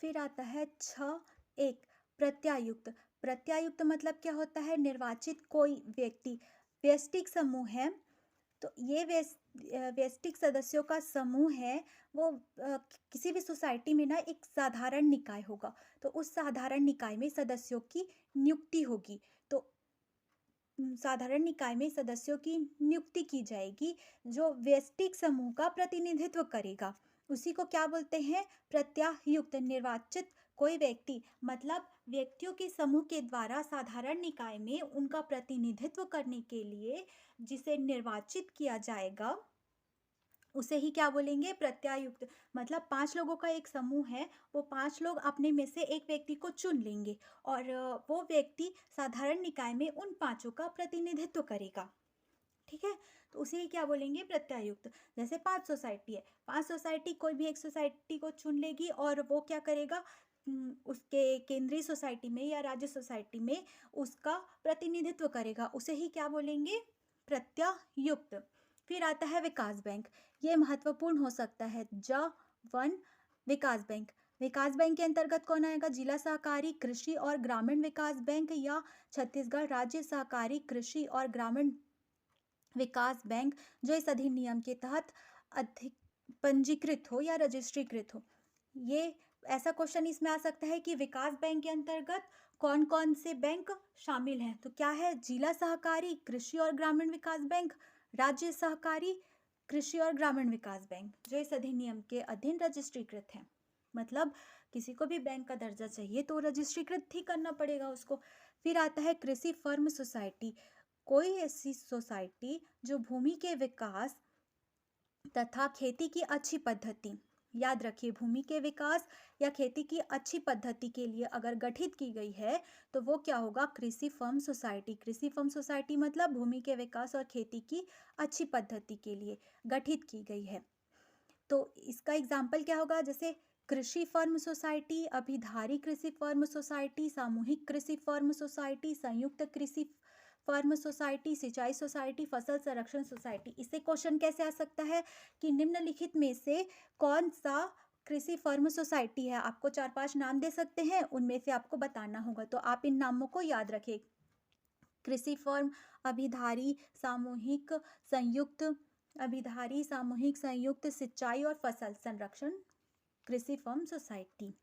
फिर आता है 6(1) प्रत्यायुक्त। प्रत्यायुक्त मतलब क्या होता है? निर्वाचित कोई व्यक्ति। व्यष्टिक समूह है, तो ये व्यष्टिक सदस्यों का समूह है, वो किसी भी सोसाइटी में ना एक साधारण निकाय होगा, तो उस साधारण निकाय में सदस्यों की नियुक्ति होगी। तो साधारण निकाय में सदस्यों की नियुक्ति की जाएगी जो व्यष्टिक समूह का प्रतिनिधित्व करेगा। उसी को क्या बोलते हैं? प्रत्यायुक्त। निर्वाचित कोई व्यक्ति मतलब व्यक्तियों के समूह के द्वारा साधारण निकाय में उनका प्रतिनिधित्व करने के लिए जिसे निर्वाचित किया जाएगा उसे ही क्या बोलेंगे? प्रत्यायुक्त। मतलब 5 लोगों का एक समूह है, वो 5 लोग अपने में से एक व्यक्ति को चुन लेंगे और वो व्यक्ति साधारण निकाय में उन पाँचों का प्रतिनिधित्व करेगा। ठीक है? तो उसे ही क्या बोलेंगे? प्रत्यायुक्त। जैसे 5 सोसाइटी है, 5 सोसाइटी कोई भी एक सोसाइटी को चुन लेगी और वो क्या करेगा? उसके केंद्रीय सोसाइटी में या राज्य सोसाइटी में उसका प्रतिनिधित्व करेगा। उसे ही क्या बोलेंगे? प्रत्यायुक्त। फिर आता है विकास बैंक। ये महत्वपूर्ण हो सकता है। वन विकास बैंक। विकास बैंक के अंतर्गत कौन आएगा? जिला सहकारी कृषि और ग्रामीण विकास बैंक या छत्तीसगढ़ राज्य सहकारी कृषि और ग्रामीण विकास बैंक, जो इस अधिनियम के तहत अधिक पंजीकृत हो या रजिस्ट्रीकृत हो। ये ऐसा क्वेश्चन इसमें आ सकता है कि विकास बैंक के अंतर्गत कौन कौन से बैंक शामिल हैं? तो क्या है? जिला सहकारी कृषि और ग्रामीण विकास बैंक, राज्य सहकारी कृषि और ग्रामीण विकास बैंक, जो इस अधिनियम के अधीन रजिस्ट्रीकृत है। मतलब किसी को भी बैंक का दर्जा चाहिए तो रजिस्ट्रीकृत ही करना पड़ेगा उसको। फिर आता है कृषि फर्म सोसाइटी। कोई ऐसी सोसाइटी जो भूमि के विकास तथा खेती की अच्छी पद्धति, याद रखिए, भूमि के विकास या खेती की अच्छी पद्धति के लिए अगर गठित की गई है तो वो क्या होगा? कृषि फर्म सोसाइटी। कृषि फर्म सोसाइटी मतलब भूमि के विकास और खेती की अच्छी पद्धति के लिए गठित की गई है। तो इसका एग्जाम्पल क्या होगा? जैसे कृषि फर्म सोसाइटी, अभिधारी कृषि फर्म सोसाइटी, सामूहिक कृषि फर्म सोसाइटी, संयुक्त कृषि फर्म सोसाइटी, सिंचाई सोसाइटी, फसल संरक्षण सोसाइटी। इससे क्वेश्चन कैसे आ सकता है कि निम्नलिखित में से कौन सा कृषि फर्म सोसाइटी है? आपको 4-5 नाम दे सकते हैं, उनमें से आपको बताना होगा, तो आप इन नामों को याद रखें। कृषि फर्म, अभिधारी, सामूहिक, संयुक्त, अभिधारी, सामूहिक, संयुक्त, सिंचाई और फसल संरक्षण कृषि फर्म सोसाइटी।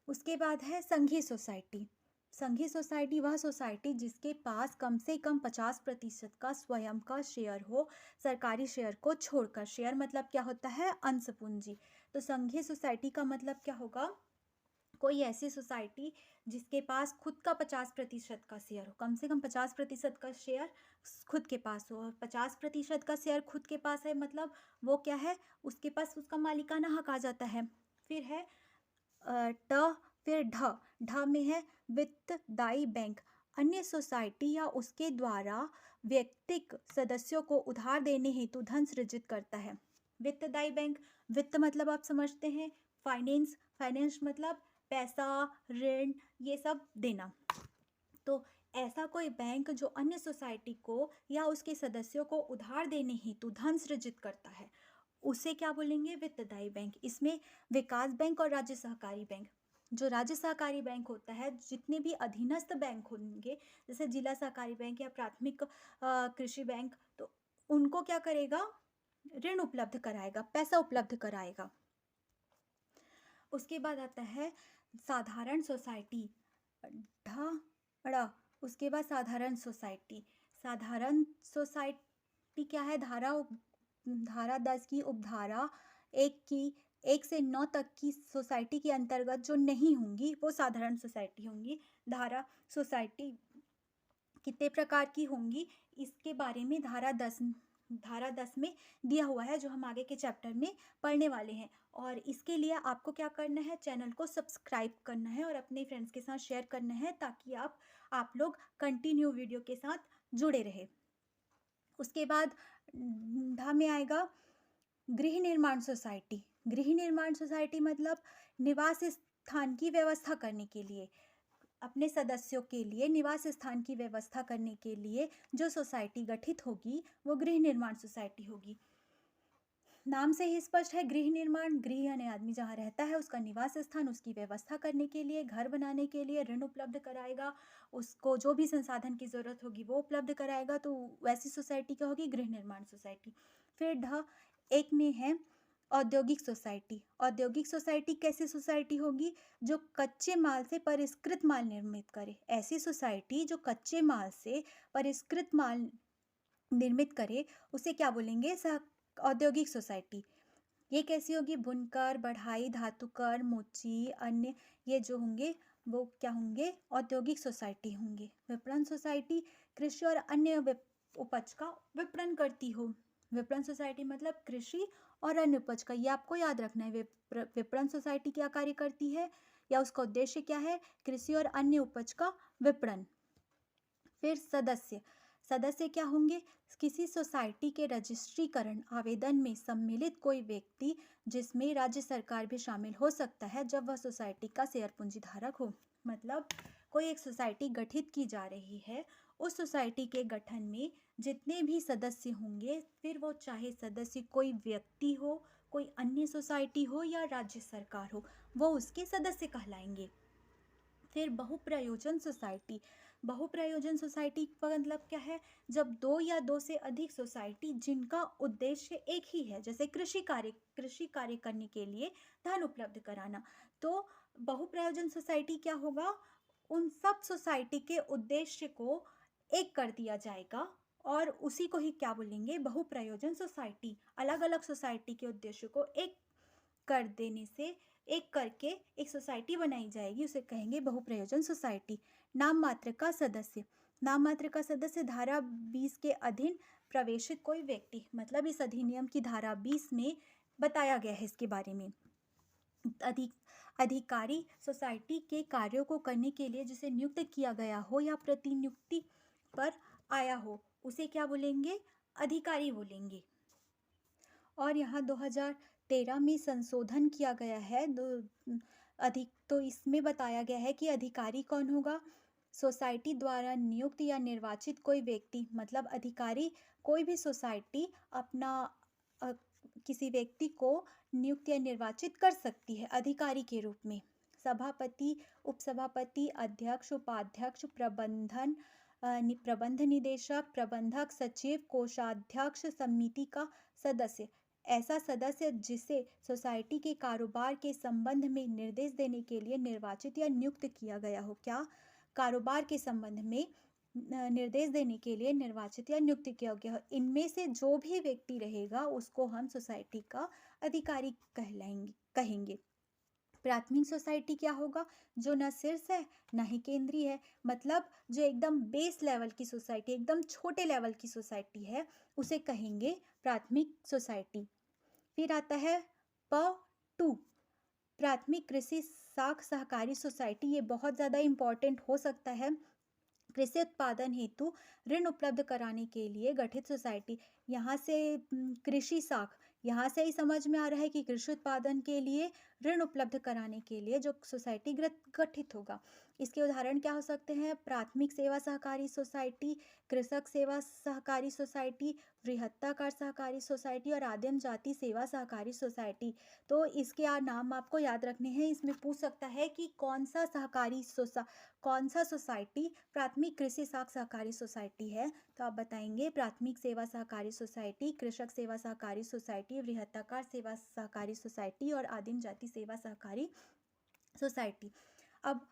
उसके बाद है संघीय सोसाइटी। संघीय सोसाइटी वह सोसाइटी जिसके पास कम से कम 50% का स्वयं का शेयर हो, सरकारी शेयर को छोड़कर। शेयर मतलब क्या होता है? अंश पूंजी। तो संघीय सोसाइटी का मतलब क्या होगा? कोई ऐसी सोसाइटी जिसके पास खुद का 50% का शेयर हो, कम से कम 50% का शेयर खुद के पास हो। और 50% का शेयर खुद के पास है मतलब वो क्या है? उसके पास उसका मालिकाना हक आ जाता है। फिर है ट फिर ढ। ढ में है वित्तदायी बैंक। अन्य सोसाइटी या उसके द्वारा व्यक्तिक सदस्यों को उधार देने हेतु धन सृजित करता है। वित्तदायी बैंक, वित्त मतलब आप समझते हैं फाइनेंस, फाइनेंस मतलब पैसा, ऋण, ये सब देना। तो ऐसा कोई बैंक जो अन्य सोसाइटी को या उसके सदस्यों को उधार देने हेतु धन सृजित करता है, उसे क्या बोलेंगे? वित्तदायी बैंक। इसमें विकास बैंक और राज्य सहकारी बैंक। जो राज्य सहकारी बैंक होता है, जितने भी अधीनस्थ बैंक होंगे, जैसे जिला सहकारी बैंक या प्राथमिक कृषि बैंक, तो उनको क्या करेगा? ऋण उपलब्ध कराएगा, पैसा उपलब्ध कराएगा। उसके बाद आता है साधारण सोसाइटी, ढ ड़। उसके बाद साधारण सोसाइटी। साधारण सोसाइटी क्या है? धारा 10 की उपधारा 1 से 9 तक की सोसाइटी के अंतर्गत जो नहीं होंगी वो साधारण सोसाइटी होंगी। धारा सोसाइटी कितने प्रकार की होंगी इसके बारे में धारा 10 में दिया हुआ है, जो हम आगे के चैप्टर में पढ़ने वाले हैं। और इसके लिए आपको क्या करना है? चैनल को सब्सक्राइब करना है और अपने फ्रेंड्स के साथ शेयर करना है, ताकि आप लोग कंटिन्यू वीडियो के साथ जुड़े रहे। उसके बाद ढ में आएगा गृह निर्माण सोसाइटी। गृह निर्माण सोसाइटी मतलब निवास स्थान की व्यवस्था करने के लिए, अपने सदस्यों के लिए निवास स्थान की व्यवस्था करने के लिए जो सोसाइटी गठित होगी वो गृह निर्माण सोसाइटी होगी। नाम से ही स्पष्ट है, गृह निर्माण, गृह यानी आदमी जहाँ रहता है उसका निवास स्थान, उसकी व्यवस्था करने के लिए, घर बनाने के लिए ऋण उपलब्ध कराएगा, उसको जो भी संसाधन की ज़रूरत होगी वो उपलब्ध कराएगा। तो वैसी सोसाइटी क्या होगी? गृह निर्माण सोसाइटी। फिर एक में है औद्योगिक सोसाइटी। औद्योगिक सोसाइटी कैसी सोसाइटी होगी? जो कच्चे माल से परिष्कृत माल निर्मित करे। ऐसी सोसाइटी जो कच्चे माल से परिष्कृत माल निर्मित करे उसे क्या बोलेंगे? औद्योगिक सोसाइटी। ये कैसी होगी? बुनकर, बढ़ाई, धातुकर, मोची, अन्य ये जो होंगे वो क्या होंगे? औद्योगिक सोसाइटी होंगे। विपणन सोसाइटी कृषि और अन्य उपज का विपणन करती हो। विपणन सोसाइटी मतलब कृषि और अन्य उपज का, ये आपको याद रखना है। विपणन सोसाइटी क्या कार्य करती है या उसका उद्देश्य क्या है? कृषि और अन्य उपज का विपणन। फिर सदस्य। सदस्य क्या होंगे? किसी सोसाइटी के रजिस्ट्रीकरण आवेदन में सम्मिलित कोई व्यक्ति, जिसमें राज्य सरकार भी शामिल हो सकता है जब वह सोसाइटी का शेयर पूंजी धारक हो। मतलब कोई एक सोसाइटी गठित की जा रही है, उस सोसाइटी के गठन में जितने भी सदस्य होंगे, फिर वो चाहे सदस्य कोई व्यक्ति हो, कोई अन्य सोसाइटी हो या राज्य सरकार हो, वो उसके सदस्य कहलाएंगे। फिर बहुप्रयोजन सोसाइटी। बहुप्रयोजन सोसाइटी का मतलब क्या है? जब दो या दो से अधिक सोसाइटी जिनका उद्देश्य एक ही है, जैसे कृषि कार्य करने के लिए धन उपलब्ध कराना, तो बहुप्रयोजन सोसाइटी क्या होगा? उन सब सोसाइटी के उद्देश्य को एक कर दिया जाएगा और उसी को ही क्या बोलेंगे? बहुप्रयोजन सोसाइटी। अलग अलग सोसाइटी के उद्देश्य को एक कर देने से, एक करके एक सोसाइटी बनाई जाएगी, उसे कहेंगे बहुप्रयोजन सोसाइटी। नाम मात्र का सदस्य। नाम मात्र का सदस्य धारा 20 के अधीन प्रवेशित कोई व्यक्ति, मतलब इस अधिनियम की धारा 20 में बताया गया है इसके बारे में। अधिकारी सोसाइटी के कार्यों को करने के लिए जिसे नियुक्त किया गया हो या प्रतिनियुक्ति पर आया हो, उसे क्या बोलेंगे? अधिकारी बोलेंगे। और यहाँ 2013 में संशोधन किया गया है। तो इसमें बताया गया है कि अधिकारी कौन होगा? सोसाइटी द्वारा नियुक्त या निर्वाचित कोई व्यक्ति, मतलब अधिकारी कोई भी सोसाइटी अपना किसी व्यक्ति को नियुक्त या निर्वाचित कर सकती है अधिकारी के रूप में। सभापति, उपसभापति, अध्यक्ष, उपाध्यक्ष, प्रबंध निदेशक, प्रबंधक, सचिव, कोषाध्यक्ष, समिति का सदस्य। ऐसा सदस्य जिसे सोसाइटी के कारोबार के संबंध में निर्देश देने के लिए निर्वाचित या नियुक्त किया गया हो। क्या? कारोबार के संबंध में निर्देश देने के लिए निर्वाचित या नियुक्त किया गया हो। इनमें से जो भी व्यक्ति रहेगा उसको हम सोसाइटी का अधिकारी कहेंगे। प्राथमिक सोसाइटी क्या होगा? जो न शीर्ष है न ही केंद्रीय है, मतलब जो एकदम बेस लेवल की सोसाइटी, एकदम छोटे लेवल की सोसाइटी है, उसे कहेंगे प्राथमिक सोसाइटी। फिर आता है P2, प्राथमिक कृषि साख सहकारी सोसाइटी। ये बहुत ज़्यादा इम्पॉर्टेंट हो सकता है। कृषि उत्पादन हेतु ऋण उपलब्ध कराने के लिए गठित सोसाइटी। यहाँ से कृषि साख, यहाँ से ही समझ में आ रहा है कि कृषि उत्पादन के लिए ऋण उपलब्ध कराने के लिए जो सोसाइटी गठित होगा। इसके उदाहरण क्या हो सकते हैं? प्राथमिक सेवा सहकारी सोसाइटी, कृषक सेवा सहकारी सोसाइटी, वृहत्ताकार सहकारी सोसाइटी और आदिम जाति सेवा सहकारी सोसाइटी। तो इसके नाम आपको याद रखने हैं। इसमें पूछ सकता है कि कौन सा सोसाइटी प्राथमिक कृषि साख सहकारी सोसाइटी है, तो आप बताएंगे प्राथमिक सेवा सहकारी सोसाइटी, कृषक सेवा सहकारी सोसाइटी, वृहत्ताकार सेवा सहकारी सोसाइटी और आदिम जाति सेवा सहकारी सोसाइटी। अब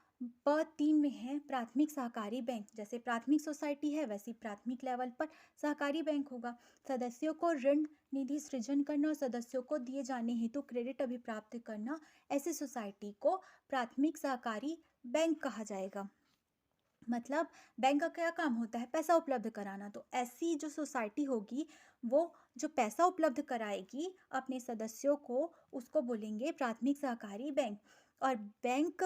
P3 में है प्राथमिक सहकारी बैंक। जैसे प्राथमिक सोसाइटी है वैसी प्राथमिक लेवल पर सहकारी बैंक होगा। सदस्यों को ऋण निधि सृजन करना और सदस्यों को दिए जाने हेतु क्रेडिट अभिप्राप्त करना, ऐसी सोसाइटी को प्राथमिक सहकारी बैंक कहा जाएगा। मतलब बैंक का क्या काम होता है? पैसा उपलब्ध कराना। तो ऐसी जो सोसाइटी होगी वो जो पैसा उपलब्ध कराएगी अपने सदस्यों को, उसको बोलेंगे प्राथमिक सहकारी बैंक। और बैंक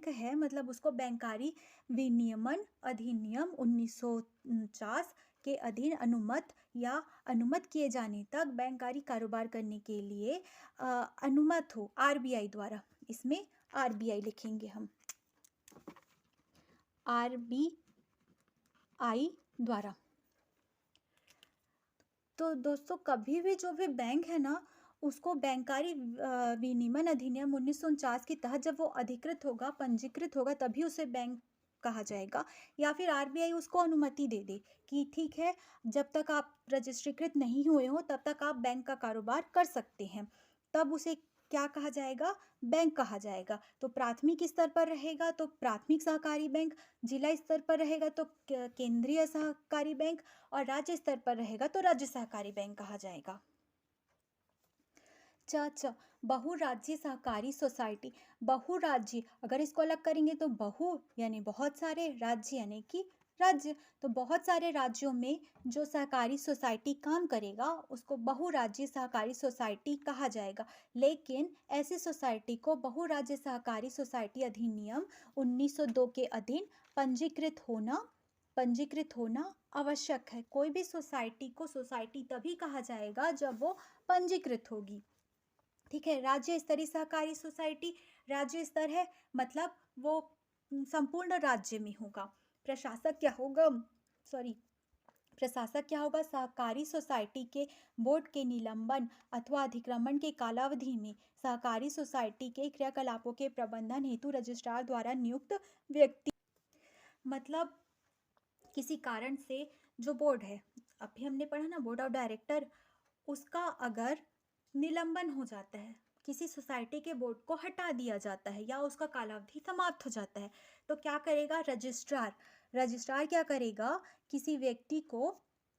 है मतलब उसको बैंकारी विनियमन अधिनियम 1949 के अधीन अनुमत किए जाने तक बैंकारी कारोबार करने के लिए अनुमत हो RBI द्वारा। इसमें RBI लिखेंगे हम, RBI द्वारा। तो दोस्तों कभी भी जो भी बैंक है ना, उसको बैंकारी विनियमन अधिनियम 1949 के तहत जब वो अधिकृत होगा, पंजीकृत होगा, तभी उसे बैंक कहा जाएगा। या फिर आरबीआई उसको अनुमति दे दे कि ठीक है, जब तक आप रजिस्ट्रीकृत नहीं हुए हो तब तक आप बैंक का कारोबार कर सकते हैं, तब उसे क्या कहा जाएगा? बैंक कहा जाएगा। तो प्राथमिक स्तर पर रहेगा तो प्राथमिक सहकारी बैंक, जिला स्तर पर रहेगा तो केंद्रीय सहकारी बैंक, और राज्य स्तर पर रहेगा तो राज्य सहकारी बैंक कहा जाएगा। च च बहुराज्यीय सहकारी सोसाइटी। बहुराज्यीय, अगर इसको अलग करेंगे तो बहु यानी बहुत सारे, राज्य यानी कि राज्य, तो बहुत सारे राज्यों में जो सहकारी सोसाइटी काम करेगा उसको बहुराज्यीय सहकारी सोसाइटी कहा जाएगा। लेकिन ऐसी सोसाइटी को बहुराज्यीय सहकारी सोसाइटी अधिनियम 1902 के अधीन पंजीकृत होना आवश्यक है। कोई भी सोसाइटी को सोसाइटी तभी कहा जाएगा जब वो पंजीकृत होगी। ठीक है। राज्य स्तरीय सहकारी सोसाइटी, राज्य स्तर है मतलब वो संपूर्ण राज्य में होगा। प्रशासक क्या होगा? प्रशासक क्या होगा? सहकारी सोसाइटी के बोर्ड के निलंबन अथवा अधिक्रमण के कालावधि में सहकारी सोसाइटी के क्रियाकलापों के प्रबंधन हेतु रजिस्ट्रार द्वारा नियुक्त व्यक्ति, मतलब किसी कारण से जो बोर्ड है, अभी हमने पढ़ा ना बोर्ड ऑफ डायरेक्टर, उसका अगर निलंबन हो जाता है, किसी सोसाइटी के बोर्ड को हटा दिया जाता है या उसका कालावधि समाप्त हो जाता है, तो क्या करेगा? रजिस्ट्रार क्या करेगा? किसी व्यक्ति को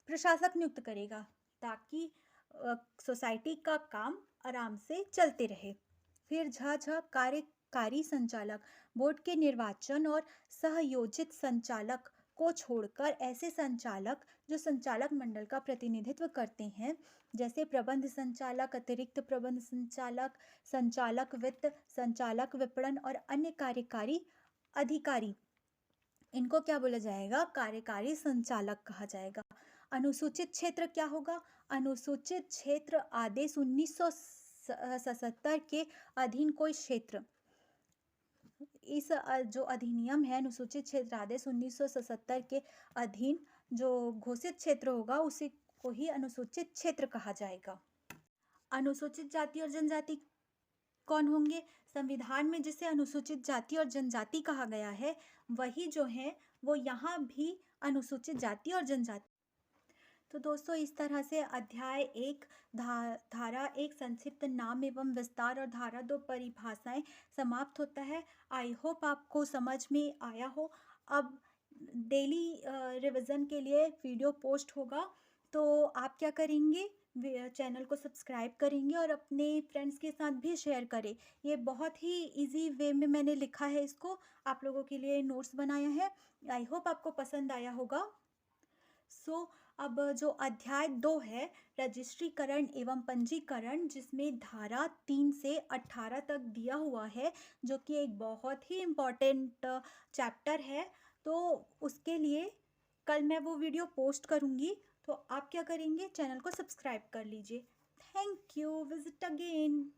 प्रशासक नियुक्त करेगा ताकि सोसाइटी का काम आराम से चलते रहे। फिर कार्यकारी संचालक, बोर्ड के निर्वाचन और सहयोजित संचालक को छोड़कर ऐसे संचालक जो संचालक मंडल का प्रतिनिधित्व करते हैं, जैसे प्रबंध संचालक, अतिरिक्त प्रबंध संचालक, संचालक वित्त, संचालक विपणन और अन्य कार्यकारी अधिकारी, इनको क्या बोला जाएगा? कार्यकारी संचालक कहा जाएगा। अनुसूचित क्षेत्र क्या होगा? अनुसूचित क्षेत्र आदेश 1977 के अधीन कोई क्षेत्र, इस जो अधिनियम है अनुसूचित क्षेत्र आदेश 1977 के अधीन जो घोषित क्षेत्र होगा उसी को ही अनुसूचित क्षेत्र कहा जाएगा। अनुसूचित जाति और जनजाति कौन होंगे? संविधान में जिसे अनुसूचित जाति और जनजाति कहा गया है, वही जो है वो यहाँ भी अनुसूचित जाति और जनजाति। तो दोस्तों इस तरह से अध्याय 1 धारा 1 संक्षिप्त नाम एवं विस्तार और धारा 2 परिभाषाएं समाप्त होता है। आई होप आपको समझ में आया हो। अब डेली रिवीजन के लिए वीडियो पोस्ट होगा, तो आप क्या करेंगे? चैनल को सब्सक्राइब करेंगे और अपने फ्रेंड्स के साथ भी शेयर करें। ये बहुत ही इजी वे में मैंने लिखा है, इसको आप लोगों के लिए नोट्स बनाया है। आई होप आपको पसंद आया होगा। अब जो अध्याय 2 है रजिस्ट्रीकरण एवं पंजीकरण, जिसमें धारा 3 से 18 तक दिया हुआ है, जो कि एक बहुत ही इम्पॉर्टेंट चैप्टर है, तो उसके लिए कल मैं वो वीडियो पोस्ट करूँगी। तो आप क्या करेंगे? चैनल को सब्सक्राइब कर लीजिए। Thank you. Visit again.